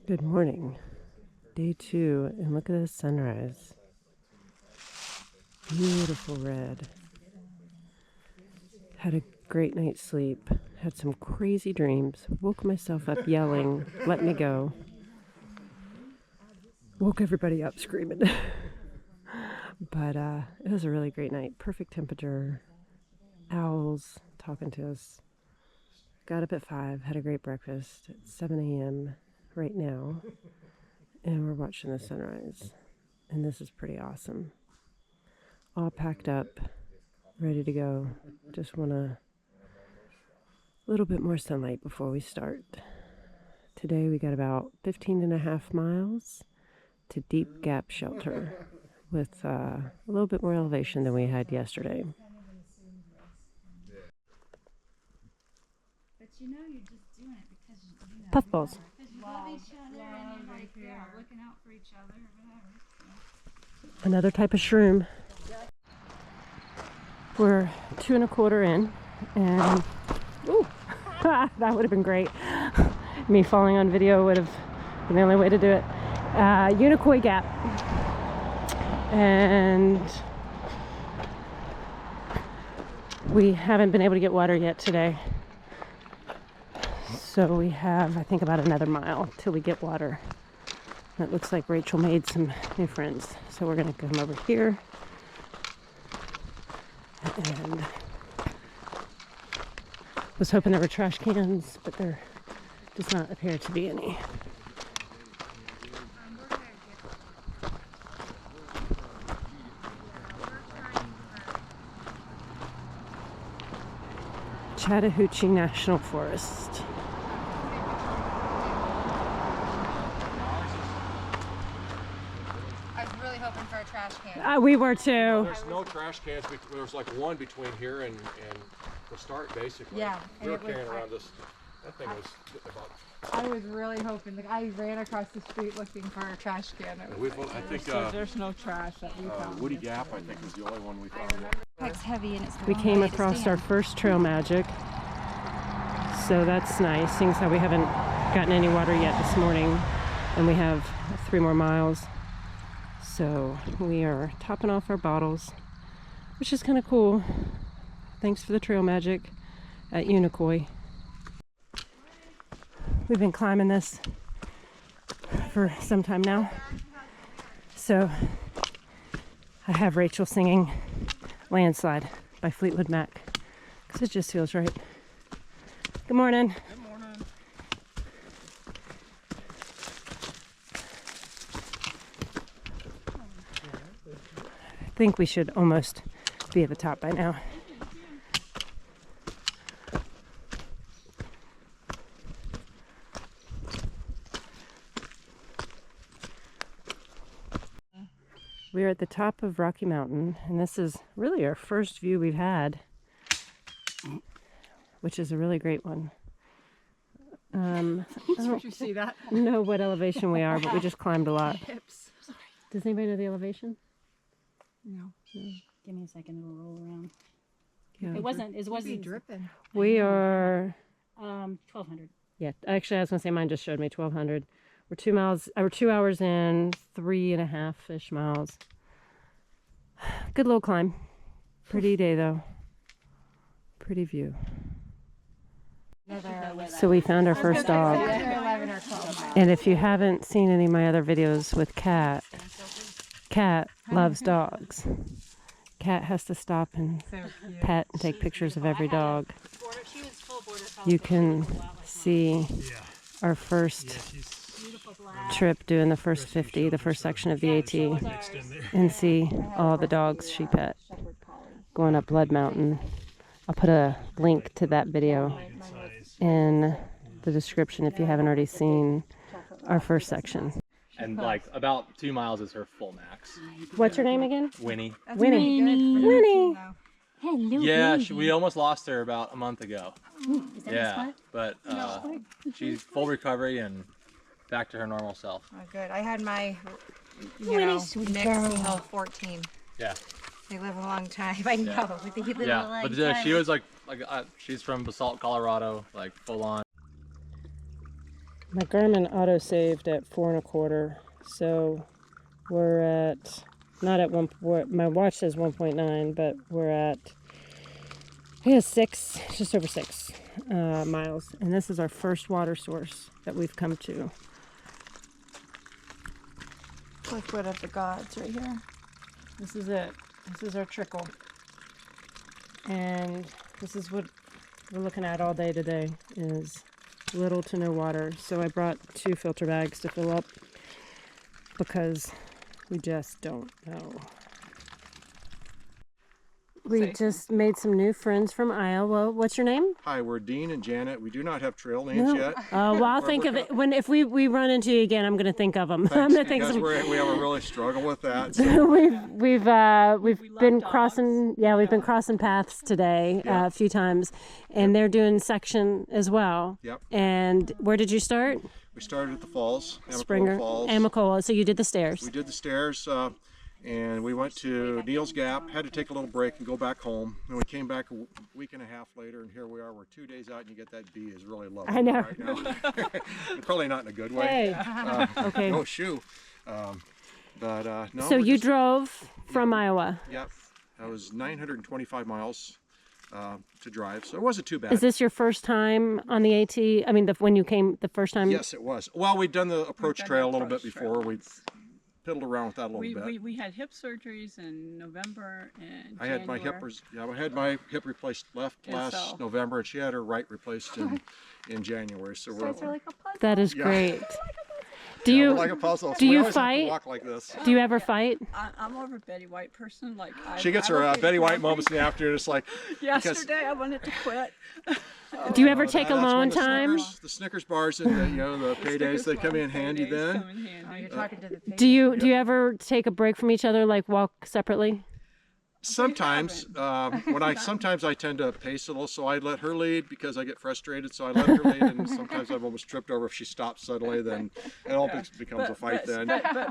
Good morning. Day 2, and look at this sunrise. Beautiful red. Had a great night's sleep. Had some crazy dreams. Woke myself up yelling, "Let me go." Woke everybody up screaming. But it was a really great night. Perfect temperature. Owls talking to us. Got up at 5, had a great breakfast at 7 a.m. right now. And we're watching the sunrise. And this is pretty awesome. All packed up, ready to go. Just want a little bit more sunlight before we start. Today we got about 15.5 miles to Deep Gap Shelter with a little bit more elevation than we had yesterday. But you know you're just doing it because you know, Puffballs. because you love each other and you're like there looking out for each other or whatever. Another type of shroom. We're 2 1/4 in, and ooh, that would have been great. Me falling on video would have been the only way to do it. Unicoi Gap, and we haven't been able to get water yet today, so we have, I think, about another mile till we get water. It looks like Rachel made some new friends, so we're gonna come over here. And was hoping there were trash cans, but there does not appear to be any. Chattahoochee National Forest. I was really hoping for a trash can. We were too. There's no trash cans. There's like one between here and the start, basically. Yeah, We were and it was- carrying around this. That thing was about. I was really hoping. Like, I ran across the street looking for a trash can. It was I think There's no trash that we found. Woody Gap, I think, was the only one we found. it's heavy and it's We came across our first trail magic, so that's nice. Seeing as how we haven't gotten any water yet this morning, and we have 3 more miles. So we are topping off our bottles, which is kind of cool. Thanks for the trail magic at Unicoi. We've been climbing this for some time now. So I have Rachel singing Landslide by Fleetwood Mac because it just feels right. Good morning. Good morning. I think we should almost be at the top by now. We are at the top of Rocky Mountain, and this is really our first view we've had, which is a really great one. I Did you see that? don't know what elevation we are, but we just climbed a lot. Hips. Does anybody know the elevation? No. Give me a second, it'll roll around. Yeah. It wasn't dripping. We are, 1200. yeah, actually I was gonna say mine just showed me 1200. We're 2 miles, we're 2 hours in, 3.5-ish miles. Good little climb. Pretty day though. Pretty view. So we found our first dog. And if you haven't seen any of my other videos with Kat, Kat loves dogs. Kat has to stop and pet and take pictures of every dog. You can see our first trip doing the first 50, the first section of the AT, and see all the dogs she pet going up Blood Mountain. I'll put a link to that video in the description if you haven't already seen our first section. And like about 2 miles is her full max. What's her name again? Winnie. Winnie. Winnie. Hello, Yeah, baby. we almost lost her about a month ago. Is that Yeah, but she's full recovery and back to her normal self. Oh, good. I had my, Winnie, sweet girl. until 14. Yeah, They live a long time. I know. They live a yeah. long But time. she was like she's from Basalt, Colorado, like full on. My Garmin auto-saved at 4.25, so we're at, not at one, my watch says 1.9, but we're at, yeah, 6, just over 6 miles. And this is our first water source that we've come to. Liquid of the gods right here. This is it. This is our trickle. And this is what we're looking at all day today, is little to no water. So I brought 2 filter bags to fill up because we just don't know. We just made some new friends from Iowa. What's your name? Hi, we're Dean and Janet. We do not have trail names yet. Well, I'll think of it if we run into you again. I'm going to think of them. I'm going to think of Because them. we have a really struggle with that. So. We've been crossing. Yeah, we've been crossing paths today a few times, and they're doing section as well. Yep. And where did you start? We started at the falls, Springer, Falls. Amicola. So you did the stairs. We did the stairs, and we went to Neal's Gap. Had to take a little break and go back home. And we came back a week and a half later, and here we are. We're 2 days out, and you get that bee is really lovely I know. right now. Probably not in a good way. Hey. Okay. No shoe. No. So you drove from Iowa. Yep. That was 925 miles to drive, so it wasn't too bad. Is this your first time on the AT? I mean, when you came the first time? Yes, it was. Well, we'd done the approach trail a little bit before. We piddled around with that a little bit. We had hip surgeries in November and I had my hip, I had my hip replaced last November, and she had her right replaced in January. So we're That is great. we're like a puzzle. So do we you always have to fight? walk like this. Do you ever fight? I'm more of a Betty White person. Like She gets her Betty White moments in the afternoon. It's like Yesterday, I wanted to quit. Do you ever take that's when alone the time? The Snickers bars and the paydays, they come in handy then. Do you ever take a break from each other, like walk separately? Sometimes, sometimes I tend to pace a little, so I let her lead because I get frustrated. So I let her lead, and sometimes I've almost tripped over if she stops suddenly. Then it all becomes a fight.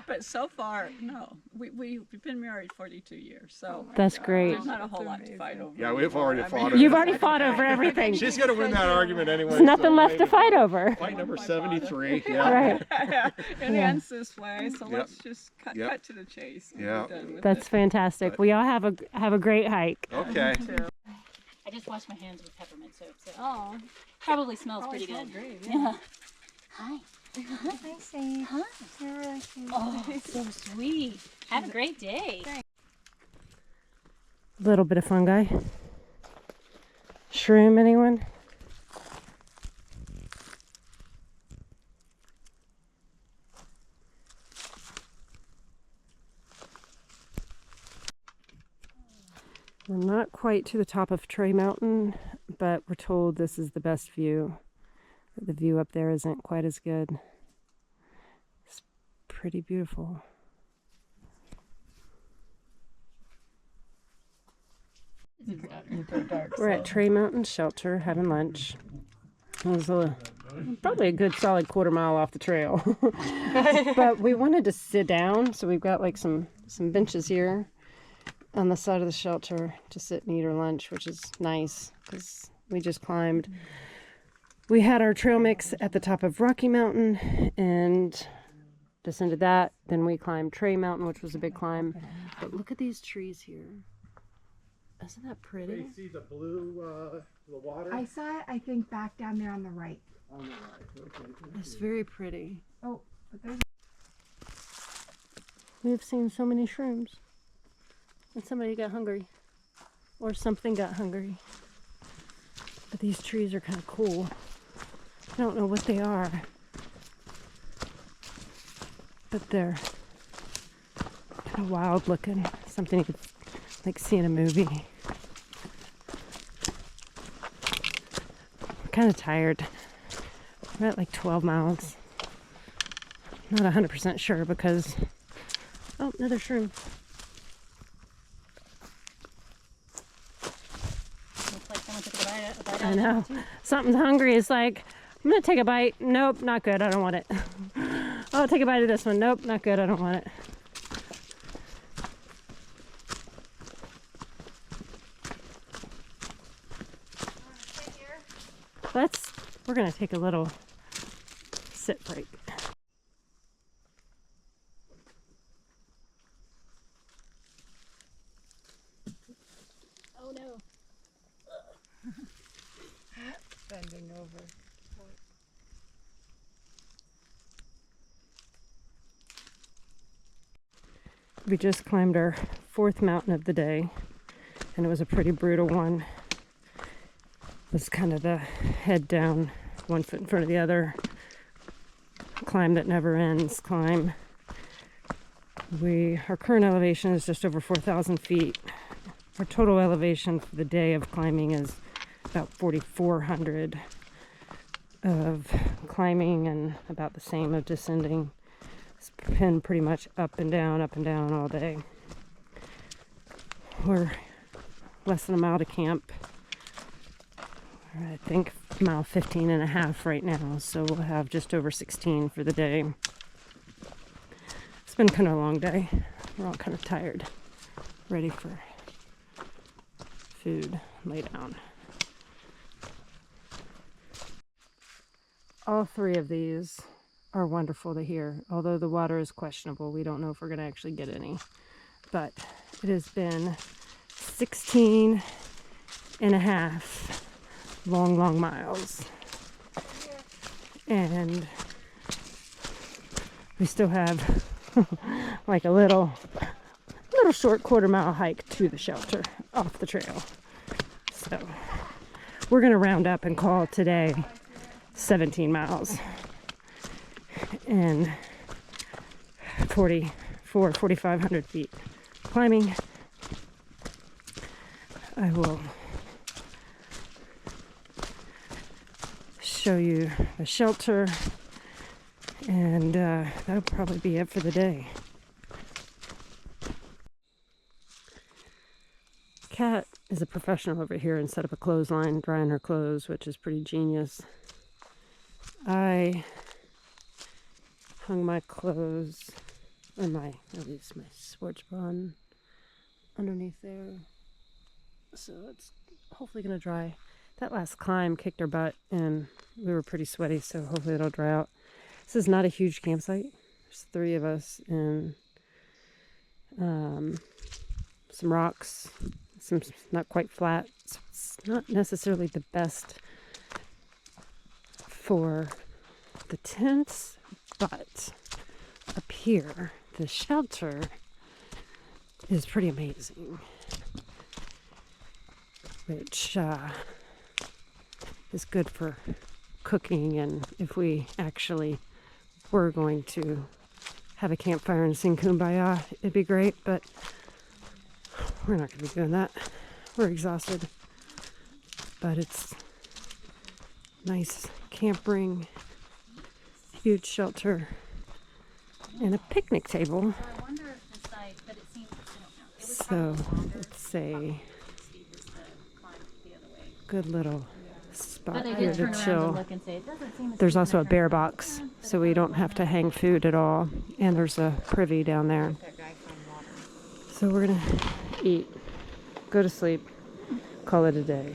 But so far, no. We've been married 42 years, so That's great. there's not a whole lot to fight over. Yeah, we've already fought her. You've already fought over everything. She's gonna win that argument anyway. There's nothing so left to fight over. Fight number 73. Yeah. Right. It ends this way, so Yep. let's just cut to the chase. And Yeah. be done with That's it. fantastic. We all have a great hike. Okay. I just washed my hands with peppermint soap, so probably smells pretty good. Great, Yeah. Hi. Hi, Sadie. Hi. You're really cute. Oh, so sweet. Have a great day. Little bit of fungi. Shroom, anyone? We're not quite to the top of Trey Mountain, but we're told this is the best view. The view up there isn't quite as good. It's pretty beautiful. We're at Trey Mountain Shelter having lunch. It was probably a good solid quarter mile off the trail. But we wanted to sit down, so we've got like some benches here on the side of the shelter to sit and eat our lunch, which is nice because we just climbed. We had our trail mix at the top of Rocky Mountain and descended that. Then we climbed Trey Mountain, which was a big climb. But look at these trees here. Isn't that pretty? See the blue, the water? I saw it, I think, back down there on the right. On the right. Okay. It's very pretty. Oh, but there's We've seen so many shrooms. And somebody got hungry. Or something got hungry. But these trees are kind of cool. I don't know what they are. But they're kind of wild looking. Something you could like see in a movie. I'm kind of tired. We're at like 12 miles. Not 100% sure because... Oh, another shroom. Looks like someone took a bite I know. Something's hungry. It's like, I'm going to take a bite. Nope, not good. I don't want it. I'll take a bite of this one. Nope, not good. I don't want it. We're going to take a little sit break. Oh no. Bending over. We just climbed our 4th mountain of the day, and it was a pretty brutal one. It was kind of the head down, 1 foot in front of the other, climb that never ends climb. Our current elevation is just over 4,000 feet. Our total elevation for the day of climbing is about 4,400 of climbing and about the same of descending. It's been pretty much up and down all day. We're less than a mile to camp. I think mile 15 and a half right now, so we'll have just over 16 for the day. It's been kind of a long day. We're all kind of tired, ready for food, lay down. All 3 of these are wonderful to hear, although the water is questionable. We don't know if we're going to actually get any, but it has been 16 and a half long miles, and we still have like a little short 1/4 mile hike to the shelter off the trail. So we're going to round up and call today 17 miles and 4,500 feet climbing. I will show you the shelter, and that'll probably be it for the day. Kat is a professional over here and set up a clothesline, drying her clothes, which is pretty genius. I hung my clothes, or at least my sports bra underneath there. So it's hopefully going to dry. That last climb kicked our butt, and we were pretty sweaty, so hopefully it'll dry out. This is not a huge campsite. There's 3 of us, and some rocks, some not quite flat. So it's not necessarily the best for the tents, but up here, the shelter is pretty amazing, which is good for cooking, and if we actually were going to have a campfire and sing Kumbaya, it'd be great, but we're not going to be doing that. We're exhausted, but it's nice camping, huge shelter, and a picnic table. I wonder if the site, but it seems, I don't know. So it's a good little spot But I here did to turn around and chill. look and say, it doesn't seem as There's deep, also a and I bear turned around, box, so we don't have to hang food at all. And there's a privy down there. So we're gonna eat, go to sleep, call it a day.